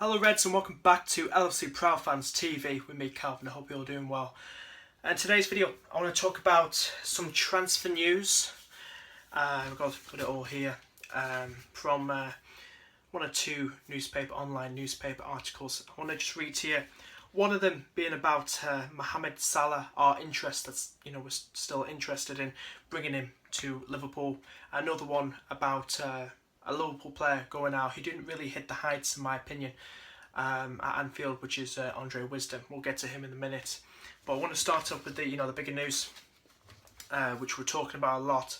Hello Reds and welcome back to LFC Proud Fans TV with me Calvin. I hope you're all doing well. In today's video I want to talk about some transfer news. I've got it all here from one or two online newspaper articles. I want to just read to you. One of them being about Mohamed Salah, our interest we're still interested in bringing him to Liverpool. Another one about a Liverpool player going out who didn't really hit the heights in my opinion at Anfield, which is LB Wisdom. We'll get to him in a minute, but I want to start up with the bigger news, which we're talking about a lot,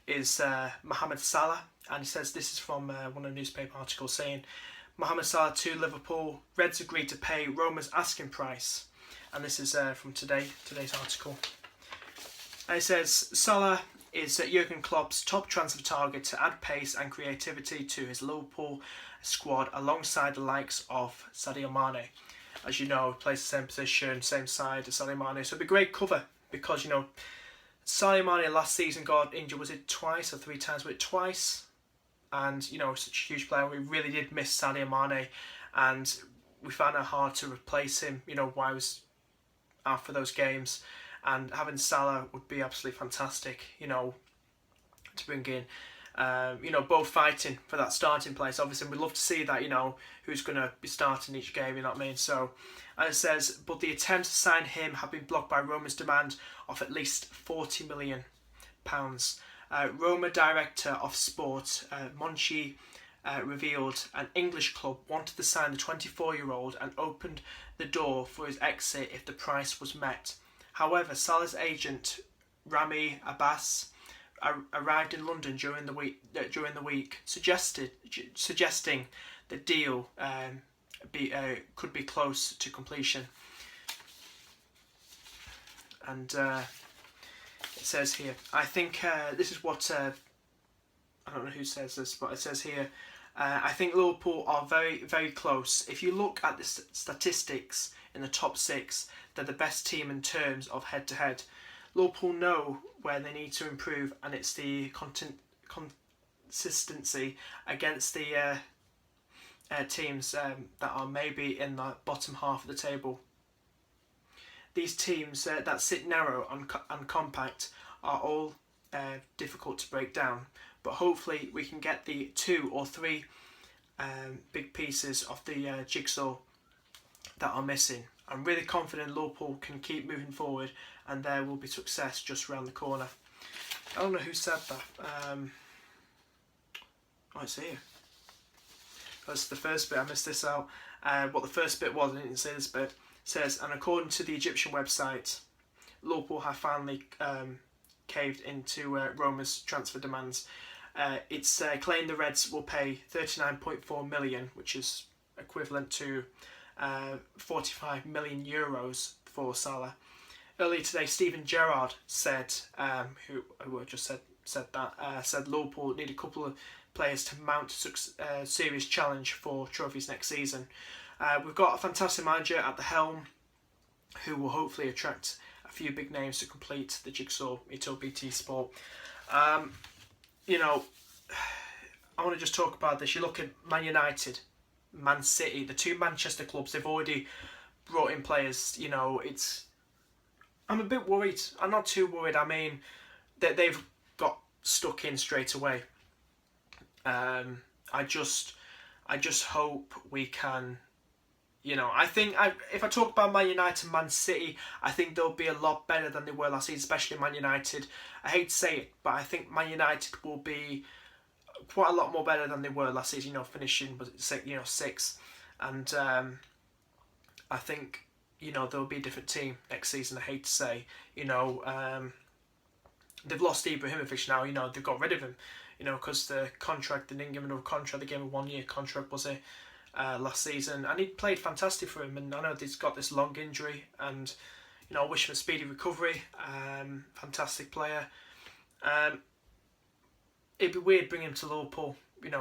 is Mohamed Salah. And it says, this is from one of the newspaper articles saying, Mohamed Salah to Liverpool, Reds agreed to pay Roma's asking price. And this is from today's article. And it says, Salah is Jurgen Klopp's top transfer target to add pace and creativity to his Liverpool squad alongside the likes of Sadio Mane. As you know, he plays the same position, same side as Sadio Mane. So it'll be great cover because, Sadio Mane last season got injured, was it twice or three times? Was it twice? And, such a huge player. We really did miss Sadio Mane and we found it hard to replace him, while he was out for those games. And having Salah would be absolutely fantastic, to bring in. Both fighting for that starting place. Obviously, we'd love to see that, who's going to be starting each game, you know what I mean? So, and it says, but the attempts to sign him have been blocked by Roma's demand of at least £40 million. Roma director of sport, Monchi, revealed an English club wanted to sign the 24-year-old and opened the door for his exit if the price was met. However, Salah's agent, Rami Abbas, arrived in London during the week, suggesting the deal could be close to completion. And it says here, I think this is what I don't know who says this, but it says here, I think Liverpool are very, very close. If you look at the statistics in the top six, they're the best team in terms of head-to-head. Liverpool know where they need to improve, and it's the consistency against the teams that are maybe in the bottom half of the table. These teams that sit narrow and compact are all difficult to break down, but hopefully we can get the 2 or 3 big pieces of the jigsaw that are missing. I'm really confident Liverpool can keep moving forward and there will be success just around the corner. I don't know who said that. It's here. That's the first bit. I missed this out. What the first bit was, I didn't say this bit. It says, and according to the Egyptian website, Liverpool have finally caved into Roma's transfer demands. It's claimed the Reds will pay €39.4 million, which is equivalent to 45 million euros for Salah. Earlier today, Steven Gerrard said, who just said Liverpool need a couple of players to mount a serious challenge for trophies next season. We've got a fantastic manager at the helm who will hopefully attract a few big names to complete the jigsaw. Ito BT Sport. I want to just talk about this. You look at Man United, Man City, the two Manchester clubs, they've already brought in players. I'm a bit worried. I'm not too worried. I mean, they've got stuck in straight away. I just hope we can. I think if I talk about Man United and Man City, I think they'll be a lot better than they were last season, especially Man United. I hate to say it, but I think Man United will be quite a lot more better than they were last season. Finishing sixth, and I think there'll be a different team next season. I hate to say, they've lost Ibrahimovic now. They've got rid of him, because the contract, they didn't give him another contract. They gave him a 1-year contract, was it? Last season, and he played fantastic for him, and I know he's got this long injury, and I wish him a speedy recovery. Fantastic player. It'd be weird bringing him to Liverpool,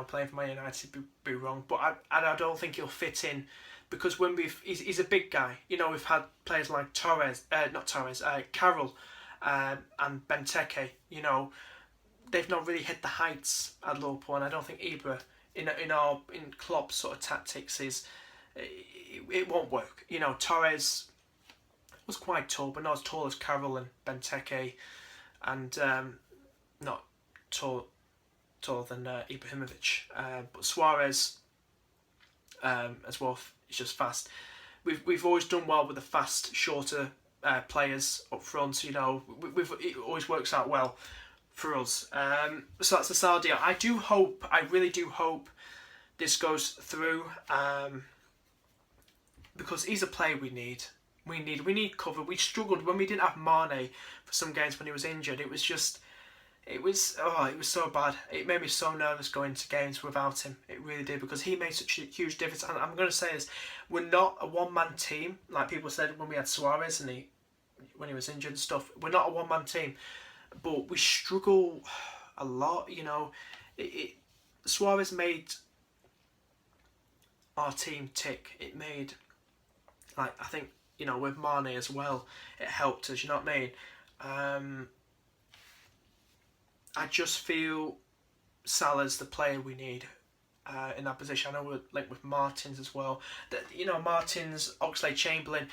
playing for Man United, be wrong, but I don't think he'll fit in, because when he's a big guy. We've had players like Carroll and Benteke. They've not really hit the heights at Liverpool, and I don't think Ibra in Klopp's sort of tactics is it won't work. You know, Torres was quite tall, but not as tall as Carroll and Benteke, and not taller than Ibrahimovic. But Suarez as well is just fast. We've always done well with the fast, shorter players up front. You know, it always works out well for us. So that's the Salah deal. I really do hope this goes through, because he's a player we need. We need cover. We struggled when we didn't have Mane for some games when he was injured. It was so bad. It made me so nervous going to games without him. It really did, because he made such a huge difference. And I'm going to say this: we're not a one-man team like people said when we had Suarez and when he was injured and stuff. We're not a one-man team, but we struggle a lot. You know, Suarez made our team tick. It made, like, I think, you know, with Mane as well, it helped us. You know what I mean? I just feel Salah's the player we need in that position. I know we're linked with Martins as well. You know, Martins, Oxlade-Chamberlain,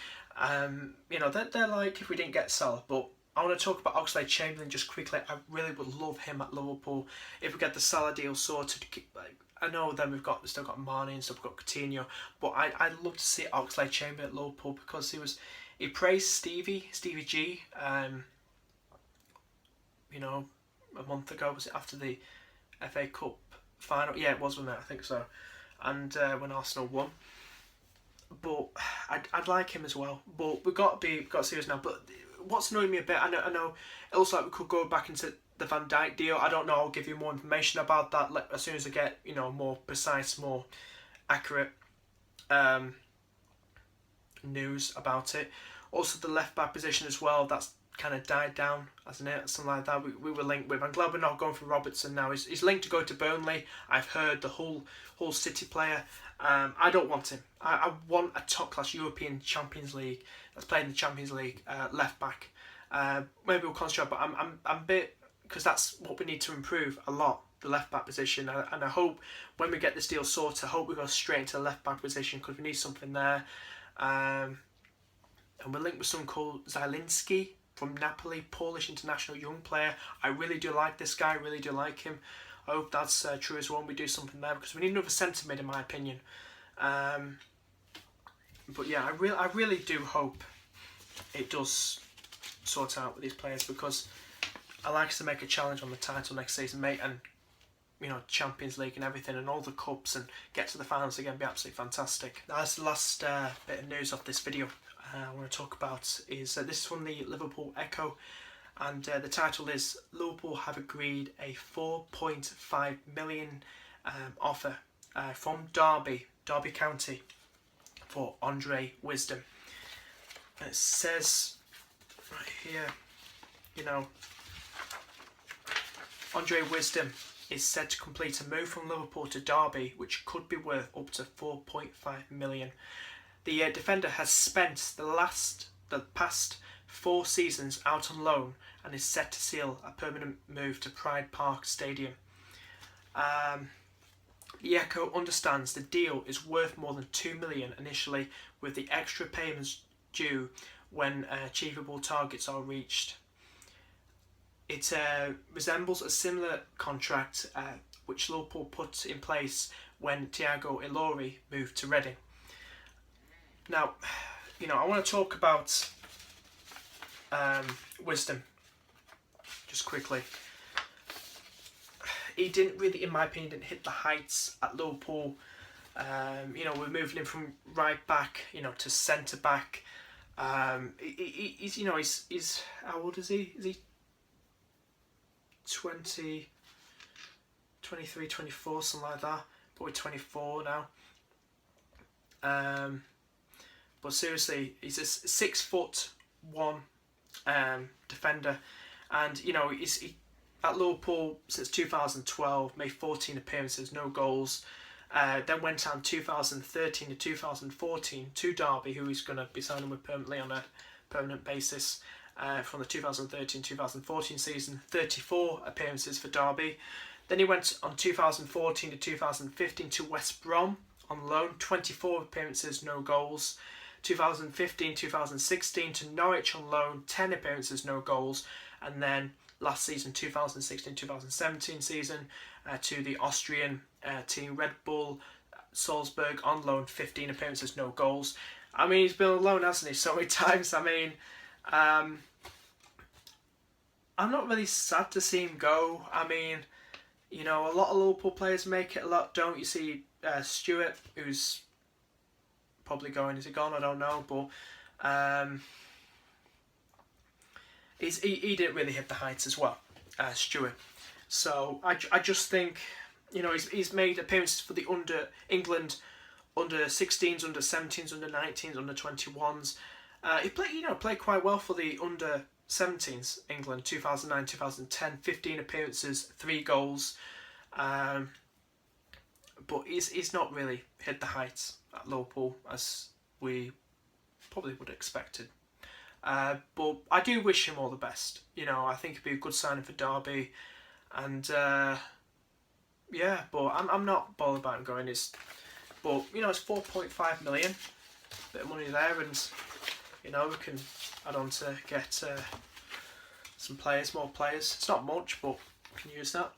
you know, they're like if we didn't get Salah. But I want to talk about Oxlade-Chamberlain just quickly. I really would love him at Liverpool if we get the Salah deal sorted. I know then we've still got Mane and stuff, we've got Coutinho, but I'd love to see Oxlade-Chamberlain at Liverpool, because he praised Stevie G, you know, a month ago. Was it after the FA Cup final? Yeah, it was, wasn't it? I think so. And when Arsenal won. But I'd like him as well. But we've got to serious now. But what's annoying me a bit, I know it looks like we could go back into the Van Dijk deal. I don't know. I'll give you more information about that as soon as I get, you know, more precise, more accurate news about it. Also, the left back position as well. That's kind of died down, hasn't it? Something like that. We were linked with. I'm glad we're not going for Robertson now. He's linked to go to Burnley. I've heard the Hull City player. I don't want him. I want a top class European Champions League that's playing the Champions League left back. Maybe we'll concentrate, but I'm a bit, because that's what we need to improve a lot, the left back position. And I hope when we get this deal sorted, I hope we go straight into the left back position, because we need something there. And we're linked with someone called Zielinski from Napoli, Polish international young player. I really do like this guy. I really do like him. I hope that's true as well. We do something there, because we need another centre mid, in my opinion. But yeah, I really do hope it does sort out with these players, because I like us to make a challenge on the title next season, mate, and, you know, Champions League and everything, and all the cups, and get to the finals again. Be absolutely fantastic. That's the last bit of news of this video I want to talk about. Is this is from the Liverpool Echo, and the title is Liverpool have agreed a 4.5 million offer from Derby County for Andre Wisdom. And it says right here, you know, Andre Wisdom is said to complete a move from Liverpool to Derby, which could be worth up to 4.5 million. The defender has spent the past 4 seasons out on loan and is set to seal a permanent move to Pride Park Stadium. The Echo understands the deal is worth more than 2 million initially, with the extra payments due when achievable targets are reached. It resembles a similar contract which Liverpool put in place when Thiago Ilori moved to Reading. Now, you know, I want to talk about Wisdom just quickly. He didn't really, in my opinion, hit the heights at Liverpool. You know, we're moving him from right back, you know, to centre back. He's, you know, he's how old is he? Is he 20, 23, 24, something like that? Probably 24 now. But seriously, he's a 6'1" defender, and you know he's at Liverpool since 2012, made 14 appearances, no goals. Then went on 2013 to 2014 to Derby, who he's going to be signing with permanently on a permanent basis from the 2013-2014 season. 34 appearances for Derby. Then he went on 2014 to 2015 to West Brom on loan, 24 appearances, no goals. 2015-2016 to Norwich on loan, 10 appearances, no goals. And then last season, 2016-2017 season, to the Austrian team Red Bull Salzburg on loan, 15 appearances, no goals. I mean, he's been on loan, hasn't he, so many times. I mean, I'm not really sad to see him go. I mean, you know, a lot of Liverpool players make it, a lot don't. You see Stewart, who's probably going. Is he gone? I don't know. But he didn't really hit the heights as well, Stewart. So I just think, you know, he's made appearances for the England under 16s, under 17s, under 19s, under 21s. He played quite well for the under 17s England, 2009, 2010, 15 appearances, 3 goals. But he's not really hit the heights at Liverpool as we probably would have expected. But I do wish him all the best. You know, I think it'd be a good signing for Derby. And yeah, but I'm not bothered about him going. But you know, it's 4.5 million, bit of money there, and you know, we can add on to get some players, more players. It's not much, but we can use that.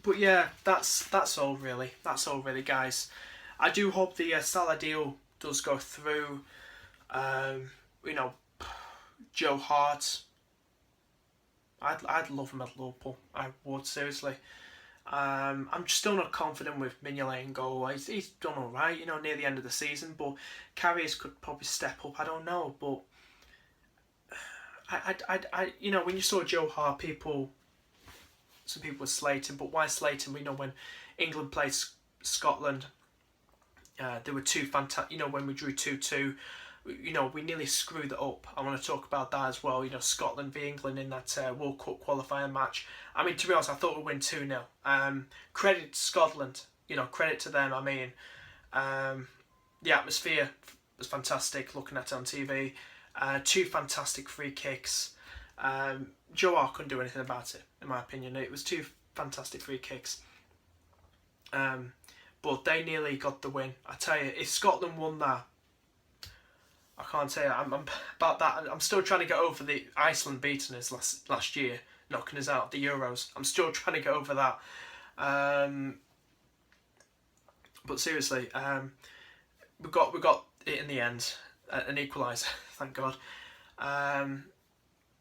But yeah, that's all really. That's all really, guys. I do hope the Salah deal does go through. You know, Joe Hart. I'd love him at Liverpool. I would, seriously. I'm still not confident with Mignolet in goal. He's done all right, you know, near the end of the season. But Karius could probably step up. I don't know, but I you know, when you saw Joe Hart, some people were slating. But why slating? We know when England played Scotland, there were 2 fantastic. You know, when we drew 2-2. You know, we nearly screwed it up. I want to talk about that as well. You know, Scotland v England in that World Cup qualifying match. I mean, to be honest, I thought we'd win 2-0. Credit to Scotland. You know, credit to them. I mean, the atmosphere was fantastic looking at it on TV. 2 fantastic free kicks. Joe Hart couldn't do anything about it, in my opinion. It was 2 fantastic free kicks. But they nearly got the win. I tell you, if Scotland won that, I can't say I'm about that. I'm still trying to get over the Iceland beating us last year, knocking us out of the Euros. I'm still trying to get over that. But seriously, we got it in the end, an equaliser, thank God.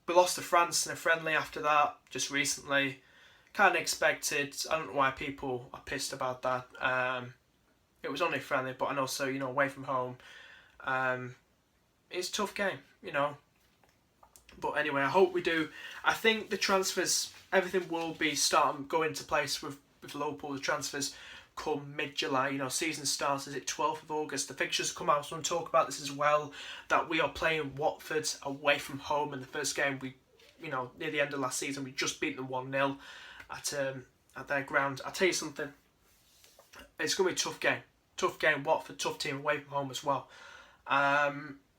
We lost to France in a friendly after that, just recently. Kind of expected. I don't know why people are pissed about that. It was only friendly, but and also, you know, away from home. It's a tough game, you know. But anyway, I hope we do. I think the transfers, everything will be go into place with Liverpool. The transfers come mid-July. You know, season starts, is it 12th of August? The fixtures come out, so I'm talk about this as well, that we are playing Watford away from home in the first game. We, you know, near the end of last season, we just beat them 1-0 at their ground. I'll tell you something, it's going to be a tough game. Tough game, Watford, tough team away from home as well.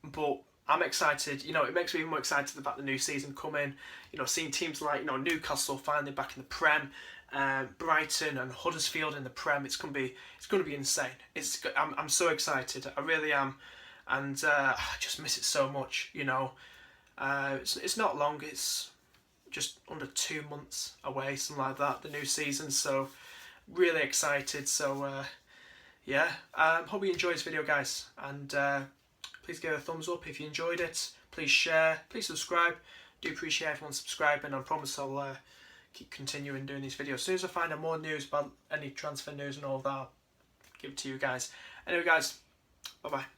But I'm excited. You know, it makes me even more excited about the new season coming. You know, seeing teams like, you know, Newcastle finally back in the Prem, Brighton and Huddersfield in the Prem. It's gonna be insane. I'm so excited. I really am, and I just miss it so much. You know, it's not long. It's just under 2 months away, something like that. The new season. So really excited. So yeah. Hope you enjoyed this video, guys, and. Please give it a thumbs up if you enjoyed it. Please share. Please subscribe. Do appreciate everyone subscribing. I promise I'll keep continuing doing these videos. As soon as I find out more news about any transfer news and all that, I'll give it to you guys. Anyway, guys, bye-bye.